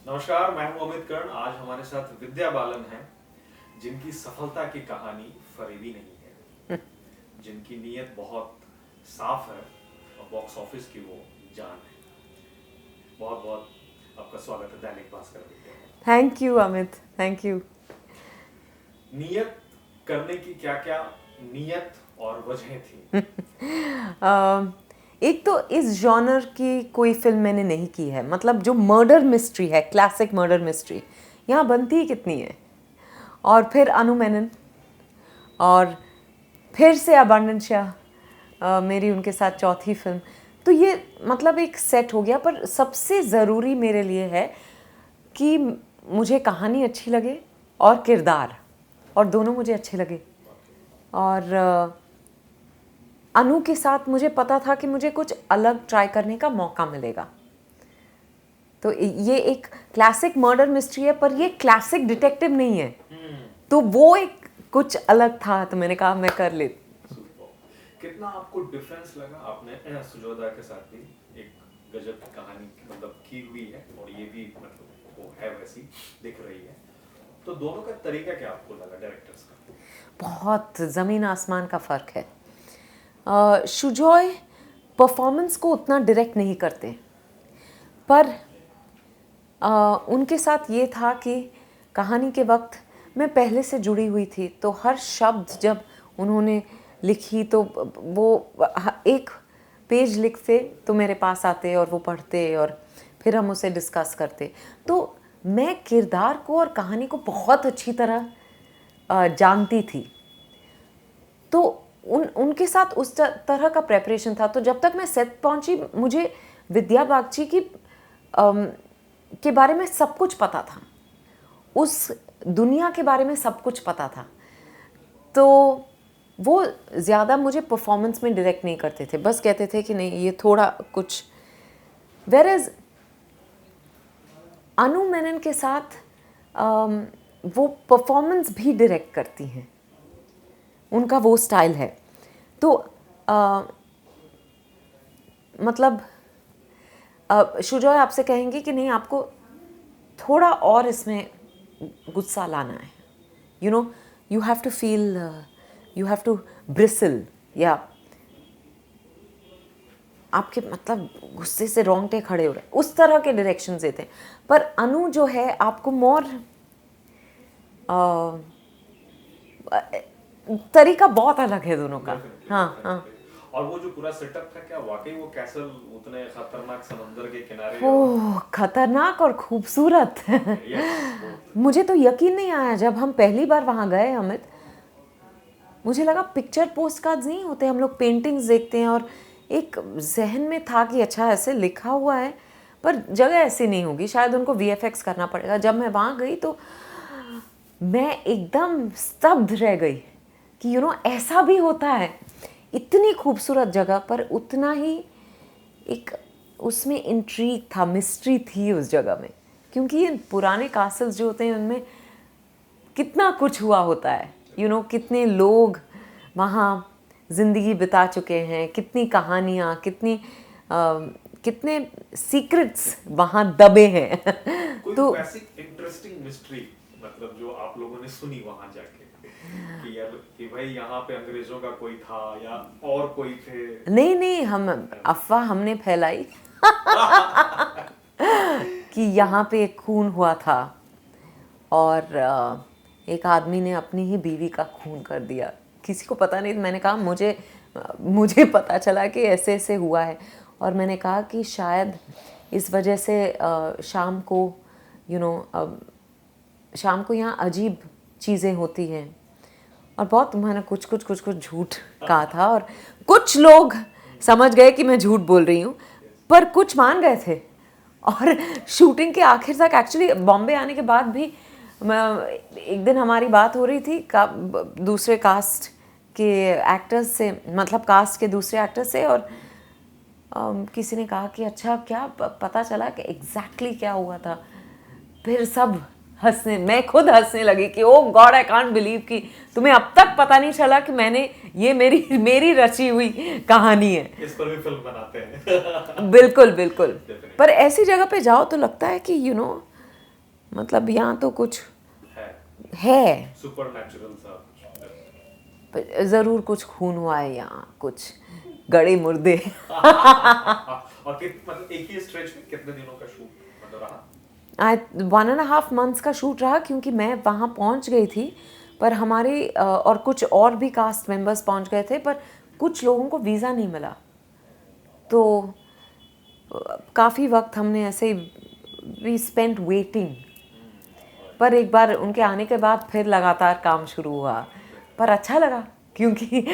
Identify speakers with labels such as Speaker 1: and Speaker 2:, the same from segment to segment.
Speaker 1: नमस्कार, मैं हूं अमित कर्ण। आज हमारे साथ विद्या बालन हैं, जिनकी सफलता की कहानी फरेबी नहीं है, जिनकी नीयत बहुत साफ है और बॉक्स ऑफिस की वो जान है। बहुत बहुत आपका स्वागत है Dainik Bhaskar Vidya.
Speaker 2: Thank you Amit, thank you.
Speaker 1: नियत करने की क्या क्या नियत और वजह थी?
Speaker 2: एक तो इस जॉनर की कोई फिल्म मैंने नहीं की है, मतलब जो मर्डर मिस्ट्री है, क्लासिक मर्डर मिस्ट्री, यहाँ बनती ही कितनी है। और फिर अनु मेनन, और फिर से अबंडन शाह, मेरी उनके साथ चौथी फिल्म। तो ये मतलब एक सेट हो गया। पर सबसे ज़रूरी मेरे लिए है कि मुझे कहानी अच्छी लगे और किरदार, और दोनों मुझे अच्छे लगे। और अनु के साथ मुझे पता था कि मुझे कुछ अलग ट्राई करने का मौका मिलेगा। तो ये एक क्लासिक मर्डर मिस्ट्री है, पर ये क्लासिक डिटेक्टिव नहीं है। तो वो एक कुछ अलग था, तो मैंने कहा मैं कर लेती।
Speaker 1: कितना आपको डिफरेंस लगा? आपने सुजोधा के साथ भी एक गजब की कहानी मतलब की हुई है, और ये भी मतलब वो है वैसी दिख रही है। तो दोनों का तरीका क्या आपको लगा डायरेक्टर्स का?
Speaker 2: बहुत ज़मीन आसमान का फ़र्क है। शुजॉय परफॉर्मेंस को उतना डायरेक्ट नहीं करते, पर उनके साथ ये था कि कहानी के वक्त मैं पहले से जुड़ी हुई थी, तो हर शब्द जब उन्होंने लिखी तो वो एक पेज लिखते तो मेरे पास आते और वो पढ़ते और फिर हम उसे डिस्कस करते। तो मैं किरदार को और कहानी को बहुत अच्छी तरह जानती थी। तो उनके साथ उस तरह का प्रेपरेशन था। तो जब तक मैं सेट पहुंची, मुझे विद्या बागची की के बारे में सब कुछ पता था, उस दुनिया के बारे में सब कुछ पता था। तो वो ज़्यादा मुझे परफॉर्मेंस में डायरेक्ट नहीं करते थे, बस कहते थे कि नहीं ये थोड़ा कुछ। वेर एज अनु मेनन के साथ वो परफॉर्मेंस भी डायरेक्ट करती हैं, उनका वो स्टाइल है। तो मतलब शुजॉय आपसे कहेंगे कि नहीं आपको थोड़ा और इसमें गुस्सा लाना है, you have to feel, you have to bristle, या आपके मतलब गुस्से से रोंगटे खड़े हो रहे, उस तरह के डायरेक्शन देते हैं। पर अनु जो है आपको मोर तरीका बहुत अलग है दोनों का। हाँ हाँ।
Speaker 1: और वो जो पूरा सेटअप था, क्या वाकई वो कैसल उतने खतरनाक समंदर के किनारे?
Speaker 2: ओह, खतरनाक और खूबसूरत। मुझे तो यकीन नहीं आया जब हम पहली बार वहाँ गए अमित। मुझे लगा पिक्चर पोस्ट कार्ड्स नहीं होते, हम लोग पेंटिंग्स देखते हैं, और एक जहन में था कि अच्छा ऐसे लिखा हुआ है, पर जगह ऐसी नहीं होगी, शायद उनको वीएफएक्स करना पड़ेगा। जब मैं वहाँ गई तो मैं एकदम स्तब्ध रह गई कि ऐसा भी होता है। इतनी खूबसूरत जगह पर उतना ही एक उसमें इंट्रीग था, मिस्ट्री थी उस जगह में, क्योंकि ये पुराने कासल्स जो होते हैं उनमें कितना कुछ हुआ होता है। कितने लोग वहाँ ज़िंदगी बिता चुके हैं, कितनी कहानियाँ, कितने सीक्रेट्स वहाँ दबे हैं।
Speaker 1: कोई
Speaker 2: तो
Speaker 1: वैसी इंटरेस्टिंग मिस्ट्री मतलब जो आप लोगों ने सुनी वहां जाके कि यार कि भाई यहाँ पे अंग्रेजों का कोई था या और कोई थे?
Speaker 2: नहीं, हम अफवाह हमने फैलाई कि यहाँ पे एक खून हुआ था, और एक आदमी ने अपनी ही बीवी का खून कर दिया। किसी को पता नहीं। मैंने कहा मुझे पता चला कि ऐसे ऐसे हुआ है, और मैंने कहा कि शायद इस वजह से शाम को यहाँ अजीब चीज़ें होती हैं। और बहुत मैंने कुछ झूठ कहा था, और कुछ लोग समझ गए कि मैं झूठ बोल रही हूँ, पर कुछ मान गए थे। और शूटिंग के आखिर तक, एक्चुअली बॉम्बे आने के बाद भी, एक दिन हमारी बात हो रही थी दूसरे कास्ट के एक्टर्स से, मतलब कास्ट के दूसरे एक्टर्स से, और किसी ने कहा कि अच्छा क्या पता चला कि एग्जैक्टली क्या हुआ था। फिर सब हंसने, मैं खुद हंसने लगी कि ओ गॉड, आई कांट बिलीव कि तुम्हें अब तक पता नहीं चला कि ये मेरी रची हुई कहानी है।
Speaker 1: इस पर भी फिल्म बनाते हैं।
Speaker 2: बिल्कुल। पर ऐसी जगह पे जाओ तो लगता है कि मतलब यहाँ तो कुछ
Speaker 1: है
Speaker 2: है,
Speaker 1: सुपर नेचुरल सा।
Speaker 2: ज़रूर कुछ खून हुआ है यहाँ, कुछ गड़े मुर्दे।
Speaker 1: और मतलब एक ही स्ट्रेच में कितने दिनों का शूट मतलब रहा?
Speaker 2: 1.5 months का शूट रहा, क्योंकि मैं वहाँ पहुँच गई थी, पर हमारे और कुछ और भी कास्ट मेंबर्स पहुँच गए थे, पर कुछ लोगों को वीज़ा नहीं मिला, तो काफ़ी वक्त हमने ऐसे वी स्पेंट वेटिंग। पर एक बार उनके आने के बाद फिर लगातार काम शुरू हुआ, पर अच्छा लगा, क्योंकि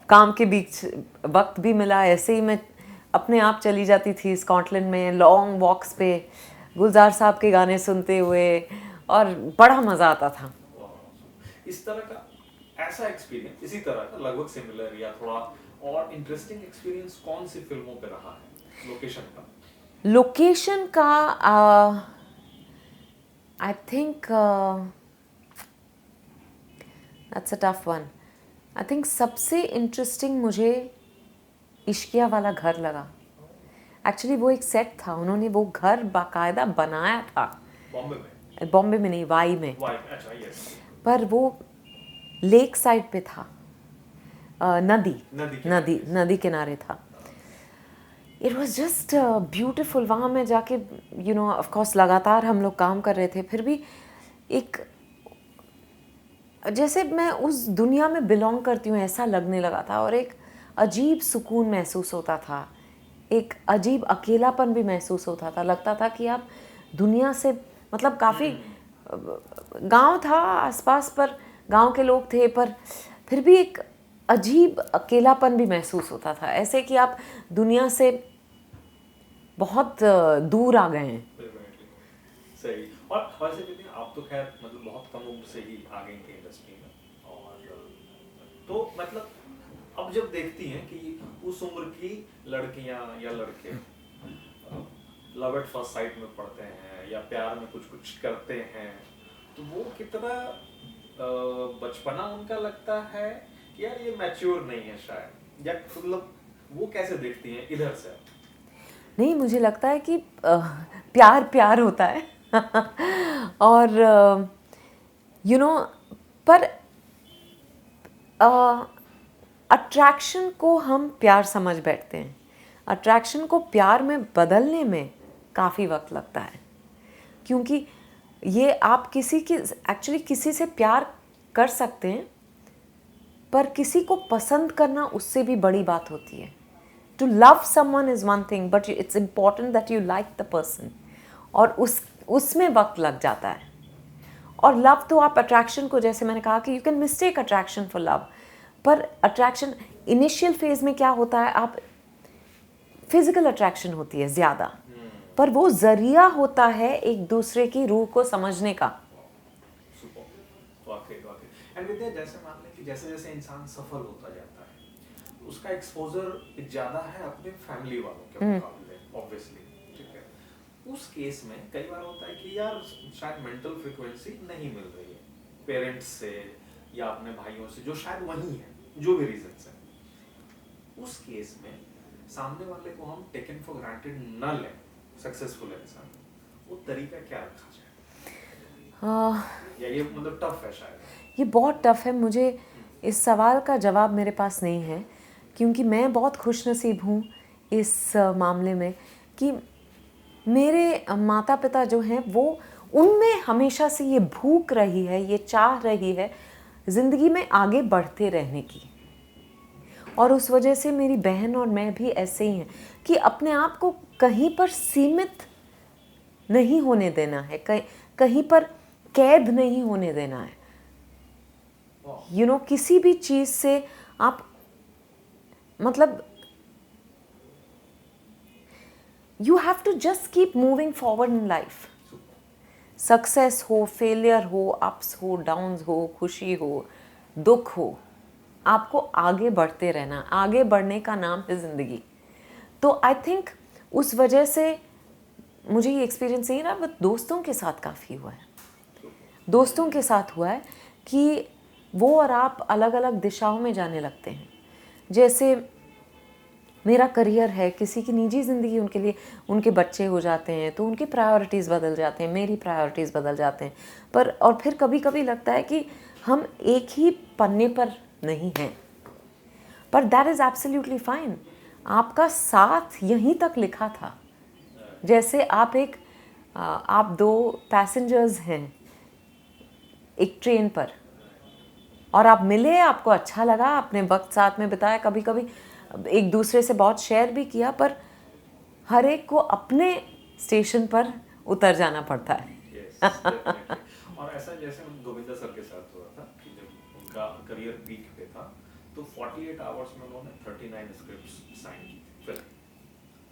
Speaker 2: काम के बीच वक्त भी मिला। ऐसे ही मैं अपने आप चली जाती थी स्कॉटलैंड में लॉन्ग वॉक्स पे, गुलजार साहब के गाने सुनते हुए, और बड़ा मज़ा आता था।
Speaker 1: इस तरह का ऐसा एक्सपीरियंस, इसी तरह का लगभग सिमिलर या थोड़ा और इंटरेस्टिंग एक्सपीरियंस कौन सी फिल्मों पे रहा है लोकेशन का?
Speaker 2: लोकेशन का I think that's a tough one. I think सबसे इंटरेस्टिंग मुझे इश्किया वाला घर लगा। एक्चुअली वो एक सेट था, उन्होंने वो घर बाकायदा बनाया था।
Speaker 1: बॉम्बे में?
Speaker 2: बॉम्बे में नहीं, वाई में।
Speaker 1: वाई, अच्छा, यस।
Speaker 2: पर वो लेक साइड पे था, नदी
Speaker 1: नदी किनारे,
Speaker 2: नदी
Speaker 1: yes.
Speaker 2: नदी किनारे था। It was just beautiful. वहाँ में जाके ऑफ कोर्स लगातार हम लोग काम कर रहे थे, फिर भी एक जैसे मैं उस दुनिया में बिलोंग करती हूँ ऐसा लगने लगा था, और एक अजीब सुकून महसूस होता था, एक अजीब अकेलापन भी महसूस होता था। लगता था कि आप दुनिया से, मतलब काफ़ी गांव था आसपास, पर गांव के लोग थे, पर फिर भी एक अजीब अकेलापन भी महसूस होता था, ऐसे कि आप दुनिया से बहुत दूर आ गए हैं।
Speaker 1: सही। और वैसे भी आप तो खैर मतलब बहुत कम उम्र से ही आ गई थी इंडस्ट्री में, और तो मतलब अब जब देखती हैं कि उस उम्र की लड़कियां या लड़के लव एट फर्स्ट साइट में पड़ते हैं या प्यार में कुछ कुछ करते हैं, तो वो कितना बचपना उनका लगता है कि यार ये मैच्योर नहीं है शायद, या मतलब वो कैसे देखती हैं इधर से?
Speaker 2: नहीं, मुझे लगता है कि प्यार प्यार होता है और पर अट्रैक्शन को हम प्यार समझ बैठते हैं। अट्रैक्शन को प्यार में बदलने में काफ़ी वक्त लगता है, क्योंकि ये आप एक्चुअली किसी से प्यार कर सकते हैं, पर किसी को पसंद करना उससे भी बड़ी बात होती है। To love someone is one thing, but it's important that you like the person, और उसमें वक्त लग जाता है। और लव तो आप अट्रैक्शन को, जैसे मैंने कहा कि you can mistake attraction for love, पर अट्रैक्शन इनिशियल फेज में क्या होता है, आप फिजिकल अट्रैक्शन होती है ज़्यादा, पर वो जरिया होता है एक दूसरे की रूह को समझने का।
Speaker 1: एंड विद्या, जैसे मान लें कि जैसे जैसे इंसान सफल होता जाता है, उसका एक्सपोजर ज्यादा है अपने फैमिली वालों के मुकाबले, ऑब्वियसली, ठीक है। उस केस में कई बार होता है कि यार शायद मेंटल फ्रीक्वेंसी नहीं मिल रही है पेरेंट्स से या अपने भाइयों से, जो शायद वही है, जो भी रीजन है। उस केस में सामने वाले को हम टेकन फॉर ग्रांटेड न लें, सक्सेसफुल इंसान, वो तरीका क्या रखा जाए? या ये मतलब टफ है शायद?
Speaker 2: ये बहुत टफ है। मुझे इस सवाल का जवाब मेरे पास नहीं है, क्योंकि मैं बहुत खुशनसीब हूँ इस मामले में कि मेरे माता पिता जो हैं, वो उनमें हमेशा से ये भूख रही है, ये चाह रही है ज़िंदगी में आगे बढ़ते रहने की, और उस वजह से मेरी बहन और मैं भी ऐसे ही हैं कि अपने आप को कहीं पर सीमित नहीं होने देना है, कहीं पर कैद नहीं होने देना है। किसी भी चीज़ से आप, मतलब you have to just keep moving forward in life. Success हो, फेलियर हो, अप्स हो, डाउन्स हो, खुशी हो, दुख हो, आपको आगे बढ़ते रहना। आगे बढ़ने का नाम है ज़िंदगी। तो आई थिंक उस वजह से मुझे ये एक्सपीरियंस नहीं रहा, बट दोस्तों के साथ काफ़ी हुआ है। दोस्तों के साथ हुआ है कि वो और आप अलग अलग दिशाओं में जाने लगते हैं। जैसे मेरा करियर है, किसी की निजी ज़िंदगी, उनके लिए उनके बच्चे हो जाते हैं तो उनकी प्रायोरिटीज़ बदल जाते हैं, मेरी प्रायोरिटीज़ बदल जाते हैं। पर और फिर कभी कभी लगता है कि हम एक ही पन्ने पर नहीं हैं, पर दैट इज़ एब्सोल्युटली फाइन। आपका साथ यहीं तक लिखा था। जैसे आप दो पैसेंजर्स हैं एक ट्रेन पर और आप मिले, आपको अच्छा लगा, आपने वक्त साथ में बिताया, कभी कभी एक दूसरे से बहुत शेयर भी किया, पर हर एक को अपने स्टेशन पर उतर जाना पड़ता है।
Speaker 1: Yes, definitely. और ऐसा जैसे गोविंदा सर के साथ हुआ था कि जब उनका करियर पीक पे था तो 48 आवर्स में उन्होंने 39 स्क्रिप्ट्स साइन की थी फिल्म।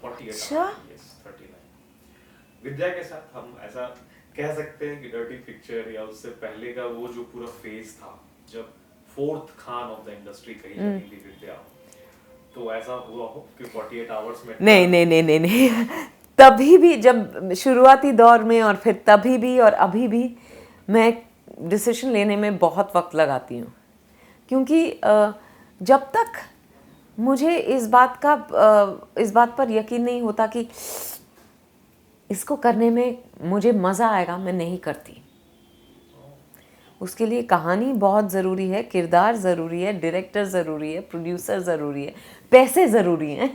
Speaker 1: 48
Speaker 2: अच्छा।
Speaker 1: Hours, yes 39। विद्या के साथ हम ऐसा कह सकते हैं कि डर्टी पिक्चर या उससे पहले का वो जो पूरा फेज था जब fourth Khan of the industry कही जाती थी विद्या, तो ऐसा हुआ हो कि 48 आवर्स में?
Speaker 2: नहीं नहीं नहीं नहीं नहीं तभी भी जब शुरुआती दौर में और फिर तभी भी और अभी भी मैं डिसीजन लेने में बहुत वक्त लगाती हूँ, क्योंकि जब तक मुझे इस बात पर यकीन नहीं होता कि इसको करने में मुझे मज़ा आएगा, मैं नहीं करती। उसके लिए कहानी बहुत ज़रूरी है, किरदार ज़रूरी है, डायरेक्टर ज़रूरी है, प्रोड्यूसर ज़रूरी है, पैसे ज़रूरी हैं।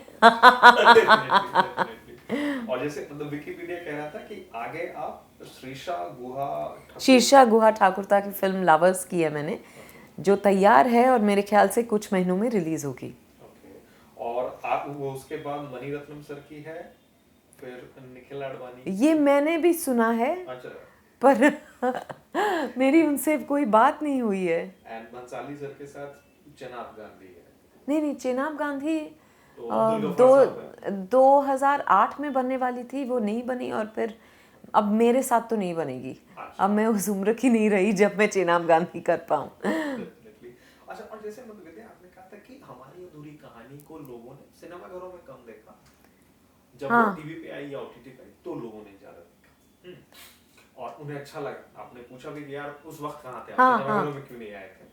Speaker 1: और जैसे मतलब विकिपीडिया कह रहा था कि आगे आप
Speaker 2: शीर्षा गुहा ठाकुरता की फिल्म लवर्स की है मैंने, जो तैयार है और मेरे ख्याल से कुछ महीनों में रिलीज होगी।
Speaker 1: और आप वो उसके बाद मणिरत्नम सर की है, फिर निखिल आडवाणी।
Speaker 2: ये मैंने भी सुना है।
Speaker 1: अच्छा।
Speaker 2: पर मेरी उनसे कोई बात नहीं हुई है।
Speaker 1: एंड बंसाली सर के साथ चेनाब गांधी है।
Speaker 2: नहीं, चेनाब गांधी
Speaker 1: तो
Speaker 2: 2008 में बनने वाली थी, वो नहीं बनी, और फिर अब मेरे साथ तो नहीं बनेगी।
Speaker 1: अच्छा।
Speaker 2: अब मैं उस उम्र की नहीं रही जब मैं चेनाब गांधी कर पाऊँ।
Speaker 1: अच्छा, और जैसे मतलब विद्या आपने कहा था कि हमारी अधूरी कहानी को लोगों ने सिनेमाघरों में कम देखा, जब वो टीवी पे आई या ओटीटी पे आई तो लोगों ने ज्यादा देखा और उन्हें अच्छा लगा। आपने पूछा भी कि यार उस वक्त कहाँ थे आप, सिनेमाघरों में क्यों नहीं आए थे?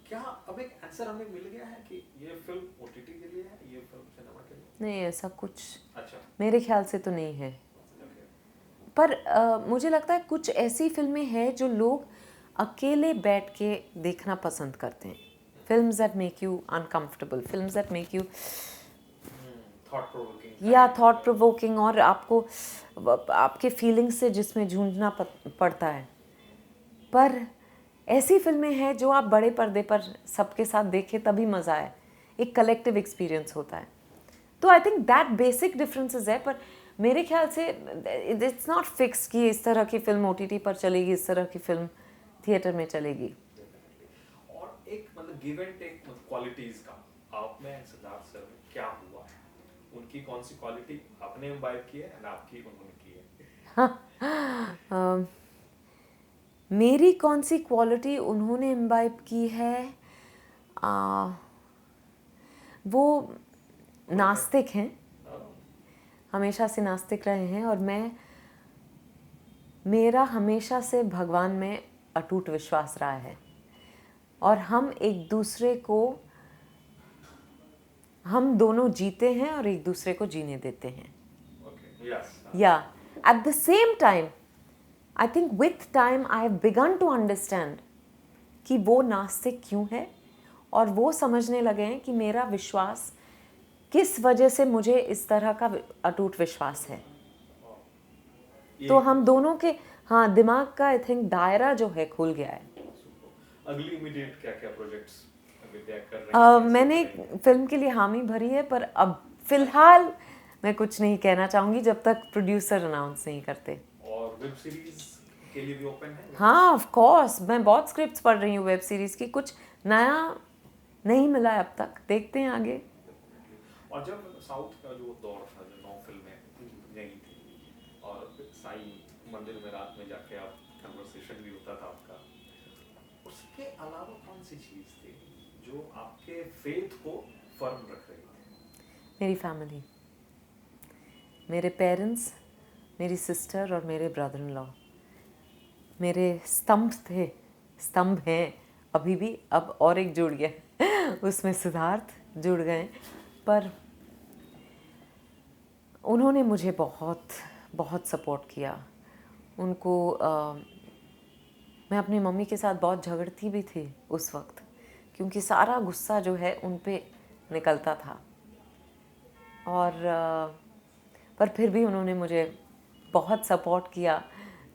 Speaker 1: क्या अब एक आंसर हमें मिल गया है कि ये फिल्म ओटीटी के लिए है, ये फिल्म सिनेमा के लिए?
Speaker 2: नहीं, ऐसा कुछ
Speaker 1: अच्छा,
Speaker 2: मेरे ख्याल से तो नहीं है। पर मुझे लगता है कुछ ऐसी फिल्में हैं जो लोग अकेले बैठ के देखना पसंद करते हैं। Films that make you uncomfortable, films that make you thought provoking, और आपको आपके फीलिंग्स से जिसमें जूझना पड़ता है। पर ऐसी फिल्में हैं जो आप बड़े पर्दे पर सबके साथ देखें तभी मज़ा आए, एक कलेक्टिव एक्सपीरियंस होता है। तो I think that basic differences है, पर मेरे ख्याल से इट्स नॉट फिक्स कि इस तरह की फिल्म ओटीटी पर चलेगी, इस तरह की फिल्म थिएटर में चलेगी।
Speaker 1: और एक मतलब गिव एंड टेक क्वालिटीज का आप में सिद्धार्थ सर में क्या हुआ है? उनकी कौन सी क्वालिटी आपने इम्बाइब की है और आपकी उन्होंने की है?
Speaker 2: मेरी कौन सी क्वालिटी उन्होंने इम्बाइब की है? वो नास्तिक हैं, हमेशा से नास्तिक रहे हैं, और मेरा हमेशा से भगवान में अटूट विश्वास रहा है, और हम दोनों जीते हैं और एक दूसरे को जीने देते हैं। या at the same time I think with time I have begun to understand कि वो नास्तिक क्यों है, और वो समझने लगे हैं कि मेरा विश्वास किस वजह से मुझे इस तरह का अटूट विश्वास है। तो हम दोनों के दिमाग का आई थिंक दायरा जो है खुल गया है।
Speaker 1: अगली इमीडिएट क्या प्रोजेक्ट्स विद्या कर रही हैं?
Speaker 2: मैंने फिल्म के लिए हामी भरी है, पर अब फिलहाल मैं कुछ नहीं कहना चाहूँगी जब तक प्रोड्यूसर अनाउंस नहीं करते।
Speaker 1: और वेब सीरीज के लिए भी ओपन है?
Speaker 2: हाँ, ऑफ कोर्स, मैं बहुत स्क्रिप्ट्स पढ़ रही हूँ वेब सीरीज की, कुछ नया नहीं मिला है अब तक, देखते हैं आगे।
Speaker 1: और जब साउथ का जो दौर था, जो 9 फिल्में गई थी और साईं मंदिर में रात में जाके आप कन्वर्सेशन भी होता था आपका, उसके अलावा कौन सी चीज थी जो आपके फेथ को फर्म रख रही थी?
Speaker 2: मेरी फैमिली, मेरे पेरेंट्स, मेरी सिस्टर और मेरे ब्रदर इन लॉ मेरे स्तंभ थे, स्तंभ हैं अभी भी। अब और एक जुड़ गया उसमें सिद्धार्थ जुड़ गए। पर उन्होंने मुझे बहुत बहुत सपोर्ट किया। उनको मैं अपनी मम्मी के साथ बहुत झगड़ती भी थी उस वक्त, क्योंकि सारा गुस्सा जो है उन पे निकलता था। और पर फिर भी उन्होंने मुझे बहुत सपोर्ट किया,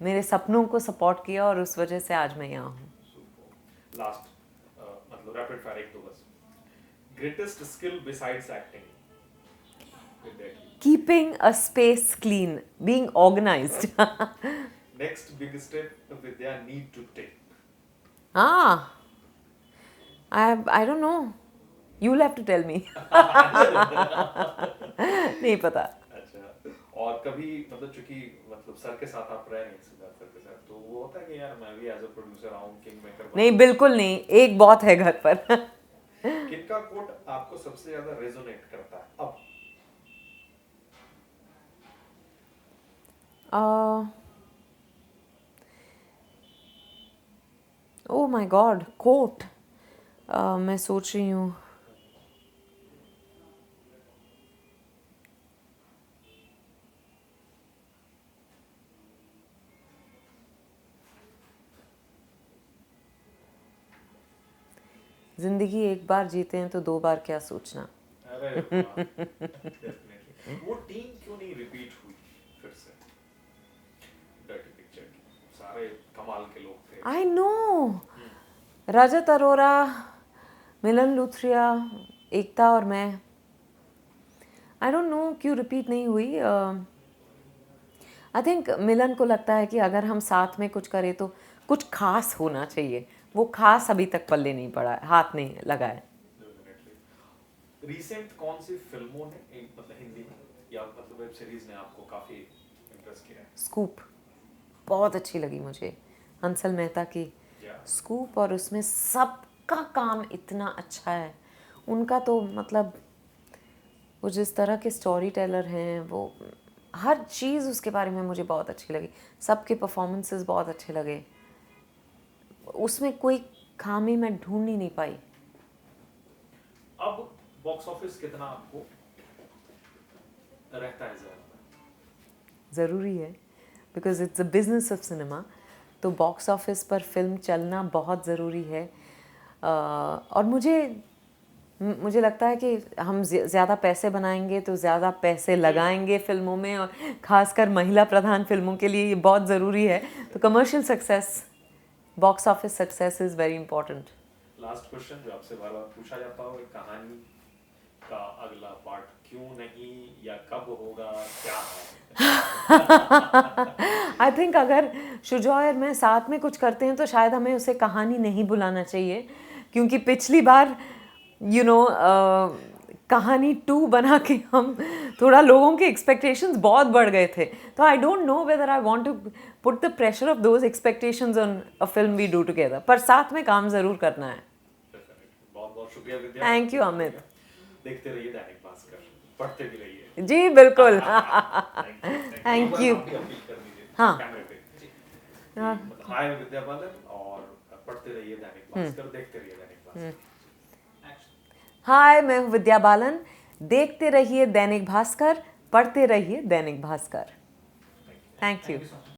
Speaker 2: मेरे सपनों को सपोर्ट किया, और उस वजह से आज मैं यहाँ हूँ।
Speaker 1: लास्ट मतलब रैपिड फायर एक दो बस। Greatest skill besides acting?
Speaker 2: Keeping a space clean, being organized.
Speaker 1: Next big step Vidya need to take?
Speaker 2: I don't know. You'll have to tell me. नहीं पता।
Speaker 1: अच्छा, और कभी मतलब चूंकि मतलब सर के साथ आप रहे नहीं सिद्धार्थ सर के साथ, तो वो होता है कि यार मैं भी एज अ प्रोड्यूसर आऊं, किंग मेकर
Speaker 2: नहीं, बिल्कुल नहीं, एक बहुत है घर पर।
Speaker 1: किनका कोट आपको सबसे ज्यादा रेजोनेट करता है अब?
Speaker 2: Oh my God, quote. मैं सोच रही हूँ। जिंदगी एक बार जीते हैं तो दो बार क्या सोचना।
Speaker 1: अरे वाह, definitely। वो टीम क्यों नहीं रिपीट हुई फिर से? डर्टी पिक्चर की सारे कमाल के लोग थे।
Speaker 2: आई नो, रजत अरोरा, मिलन लूथरिया, एकता और मैं। आई डोंट नो क्यों रिपीट नहीं हुई। आई थिंक मिलन को लगता है कि अगर हम साथ में कुछ करें तो कुछ खास होना चाहिए। वो खास अभी तक पल्ले नहीं पड़ा है, हाथ नहीं लगा है।
Speaker 1: रिसेंट कौन सी फिल्मों ने मतलब हिंदी में या मतलब वेब सीरीज ने आपको काफी इंटरेस्ट किया है?
Speaker 2: स्कूप बहुत अच्छी लगी मुझे, हंसल मेहता की स्कूप, और उसमें सबका काम इतना अच्छा है उनका। तो मतलब वो जिस तरह के स्टोरी टेलर हैं, वो हर चीज़ उसके बारे में मुझे बहुत अच्छी लगी। सबके परफॉर्मेंसेस बहुत अच्छे लगे, उसमें कोई खामी मैं ढूंढ ही नहीं पाई।
Speaker 1: अब बॉक्स ऑफिस कितना आपको रहता है
Speaker 2: ज़रूरी है, because it's a business of cinema. तो बॉक्स ऑफिस पर फिल्म चलना बहुत ज़रूरी है। और मुझे लगता है कि हम ज़्यादा पैसे बनाएंगे तो ज़्यादा पैसे लगाएंगे फिल्मों में, और ख़ासकर महिला प्रधान फिल्मों के लिए ये बहुत ज़रूरी है। तो commercial success, box office success is very important.
Speaker 1: Last question जो आपसे बार बार पूछा जाता हो, कहानी का अगला पार्ट क्यों नहीं या कब होगा, क्या है?
Speaker 2: आई थिंक अगर शुजॉय और मैं साथ में कुछ करते हैं तो शायद हमें उसे कहानी नहीं बुलाना चाहिए, क्योंकि पिछली बार कहानी 2 बना के हम थोड़ा लोगों के एक्सपेक्टेशंस बहुत बढ़ गए थे। तो I don't know whether I want to put the pressure of those expectations on a film we do together, पर साथ में काम ज़रूर करना है।
Speaker 1: बहुत बहुत शुक्रिया विद्या।
Speaker 2: Thank you Amit.
Speaker 1: देखते रहिए दैनिक भास्कर, पढ़ते भी रहिए।
Speaker 2: जी बिल्कुल।
Speaker 1: Thank you.
Speaker 2: हाँ,
Speaker 1: हाय विद्या बालन, और पढ़ते रहिए दैनिक भास्कर, देखते रहिए दैनिक भास्कर।
Speaker 2: हाय, मैं हूँ विद्या बालन, देखते रहिए दैनिक भास्कर, पढ़ते रहिए दैनिक भास्कर। Thank you.